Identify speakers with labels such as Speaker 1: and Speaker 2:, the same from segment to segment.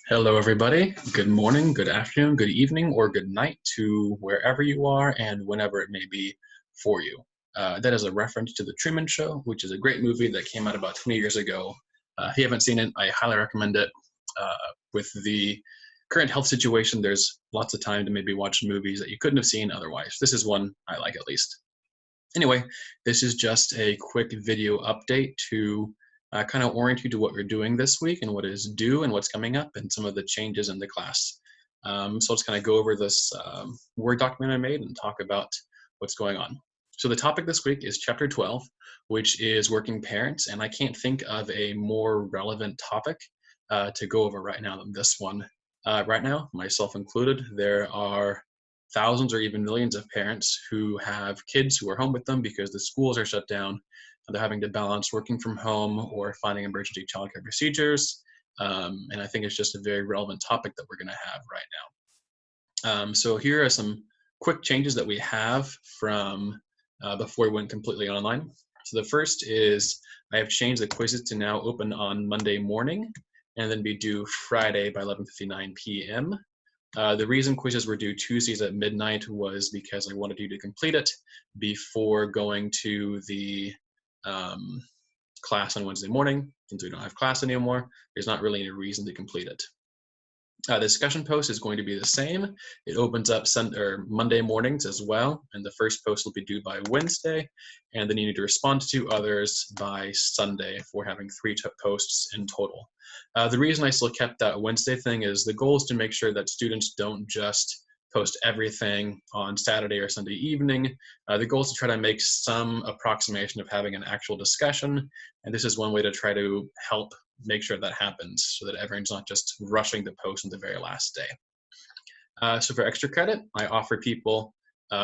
Speaker 1: Hello, everybody. Good morning, good afternoon, good evening, or good night to wherever you are and whenever it may be for you. That is a reference to The Truman Show, which is a great movie that came out about 20 years ago. If you haven't seen it, I highly recommend it. With the current health situation, there's lots of time to maybe watch movies that you couldn't have seen otherwise. This is one I like at least. Anyway, this is just a quick video update to kind of orient you to what we're doing this week and what is due and what's coming up and some of the changes in the class. So let's kind of go over this Word document I made and talk about what's going on. So the topic this week is Chapter 12, which is working parents, and I can't think of a more relevant topic to go over right now than this one. Right now, myself included, there are thousands or even millions of parents who have kids who are home with them because the schools are shut down and they're having to balance working from home or finding emergency childcare procedures. And I think it's just a very relevant topic that we're going to have right now. So here are some quick changes that we have from before we went completely online. So the first is I have changed the quizzes to now open on Monday morning and then be due Friday by 11:59 p.m. The reason quizzes were due Tuesdays at midnight was because I wanted you to complete it before going to the class on Wednesday morning. Since we don't have class anymore, there's not really any reason to complete it. The discussion post is going to be the same. It opens up Monday mornings as well, and the first post will be due by Wednesday, and then you need to respond to 2 others by Sunday for having 3 posts in total. The reason I still kept that Wednesday thing is the goal is to make sure that students don't just post everything on Saturday or Sunday evening. The goal is to try to make some approximation of having an actual discussion, and this is one way to try to help make sure that happens so that everyone's not just rushing to post on the very last day. So for extra credit, I offer people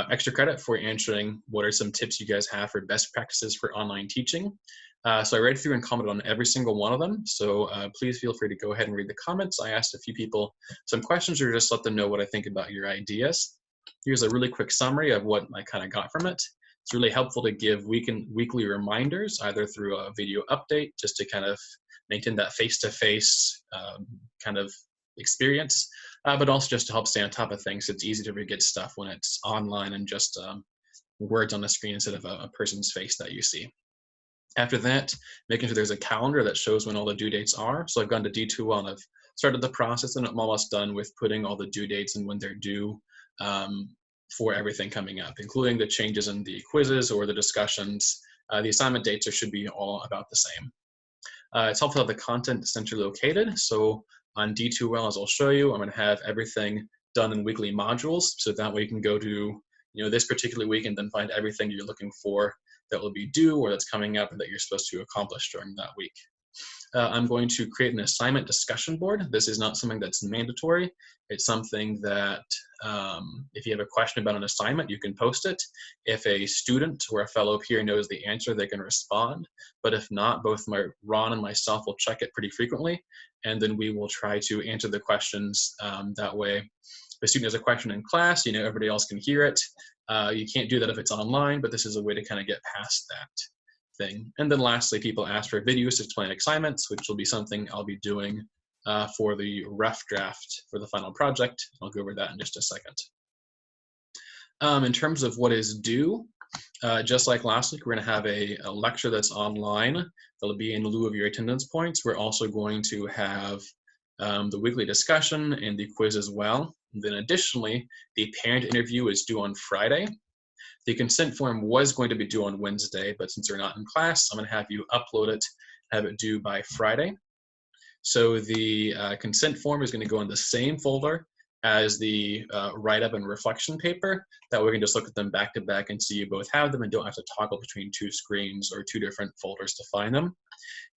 Speaker 1: extra credit for answering what are some tips you guys have for best practices for online teaching. So I read through and commented on every single one of them. So please feel free to go ahead and read the comments. I asked a few people some questions or just let them know what I think about your ideas. Here's a really quick summary of what I kind of got from it. It's really helpful to give weekly reminders, either through a video update, just to kind of maintain that face-to-face kind of experience, but also just to help stay on top of things. It's easy to forget stuff when it's online and just words on the screen instead of a person's face that you see. After that, making sure there's a calendar that shows when all the due dates are. So I've gone to D2L and I've started the process and I'm almost done with putting all the due dates and when they're due for everything coming up, including the changes in the quizzes or the discussions. The assignment dates should be all about the same. It's helpful to have the content centrally located. So on D2L, as I'll show you, I'm going to have everything done in weekly modules. So that way you can go to this particular week and then find everything you're looking for that will be due or that's coming up or that you're supposed to accomplish during that week. I'm going to create an assignment discussion board. This is not something that's mandatory. It's something that if you have a question about an assignment, you can post it. If a student or a fellow peer knows the answer, they can respond. But if not, both Ron and myself will check it pretty frequently, and then we will try to answer the questions that way. If a student has a question in class, everybody else can hear it. You can't do that if it's online, but this is a way to kind of get past that thing. And then lastly, people ask for videos to explain assignments, which will be something I'll be doing for the rough draft for the final project. I'll go over that in just a second. In terms of what is due, just like last week, we're going to have a lecture that's online. That'll be in lieu of your attendance points. We're also going to have the weekly discussion and the quiz as well. And then additionally, the parent interview is due on Friday. The consent form was going to be due on Wednesday, but since they're not in class, I'm going to have you upload it, have it due by Friday. So the consent form is going to go in the same folder as the write-up and reflection paper. That way we can just look at them back to back and see you both have them and don't have to toggle between 2 screens or 2 different folders to find them.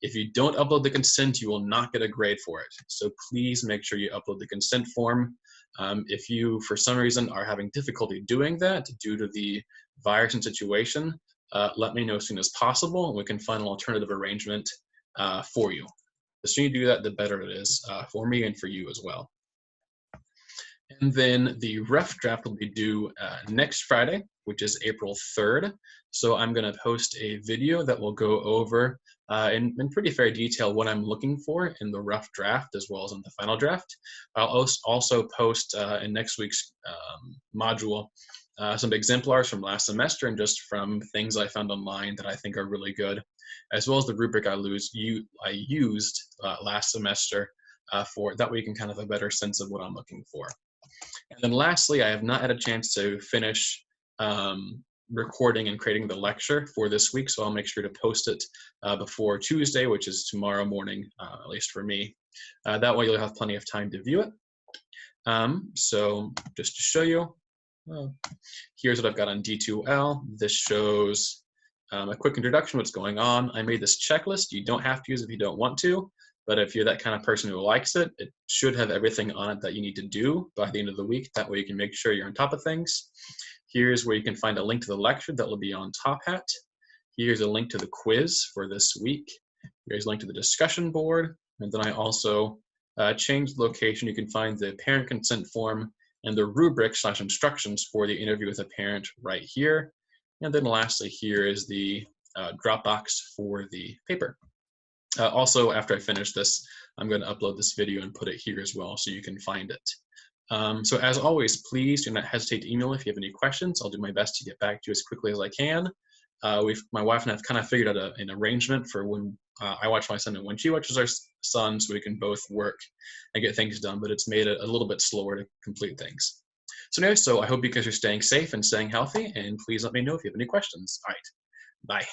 Speaker 1: If you don't upload the consent, you will not get a grade for it. So please make sure you upload the consent form. If you, for some reason, are having difficulty doing that due to the virus and situation, let me know as soon as possible, and we can find an alternative arrangement for you. The sooner you do that, the better it is for me and for you as well. And then the rough draft will be due next Friday. which is April 3rd. So I'm going to post a video that will go over in pretty fair detail what I'm looking for in the rough draft as well as in the final draft. I'll also post in next week's module some exemplars from last semester and just from things I found online that I think are really good, as well as the rubric I used last semester for that way you can kind of have a better sense of what I'm looking for. And then lastly, I have not had a chance to finish recording and creating the lecture for this week, so I'll make sure to post it before Tuesday, which is tomorrow morning, at least for me. That way you'll have plenty of time to view it. So just to show you, here's what I've got on D2L. This shows a quick introduction, what's going on. I made this checklist. You don't have to use it if you don't want to, but if you're that kind of person who likes it, it should have everything on it that you need to do by the end of the week. That way you can make sure you're on top of things. Here's where you can find a link to the lecture that will be on Top Hat. Here's a link to the quiz for this week. Here's a link to the discussion board. And then I also changed the location. You can find the parent consent form and the rubric/instructions for the interview with a parent right here. And then lastly, here is the Dropbox for the paper. Also, after I finish this, I'm going to upload this video and put it here as well so you can find it. So as always, please do not hesitate to email if you have any questions. I'll do my best to get back to you as quickly as I can. My wife and I have kind of figured out an arrangement for when I watch my son and when she watches our son, so we can both work and get things done, but it's made it a little bit slower to complete things. So anyway, I hope you guys are staying safe and staying healthy, and please let me know if you have any questions. All right, bye.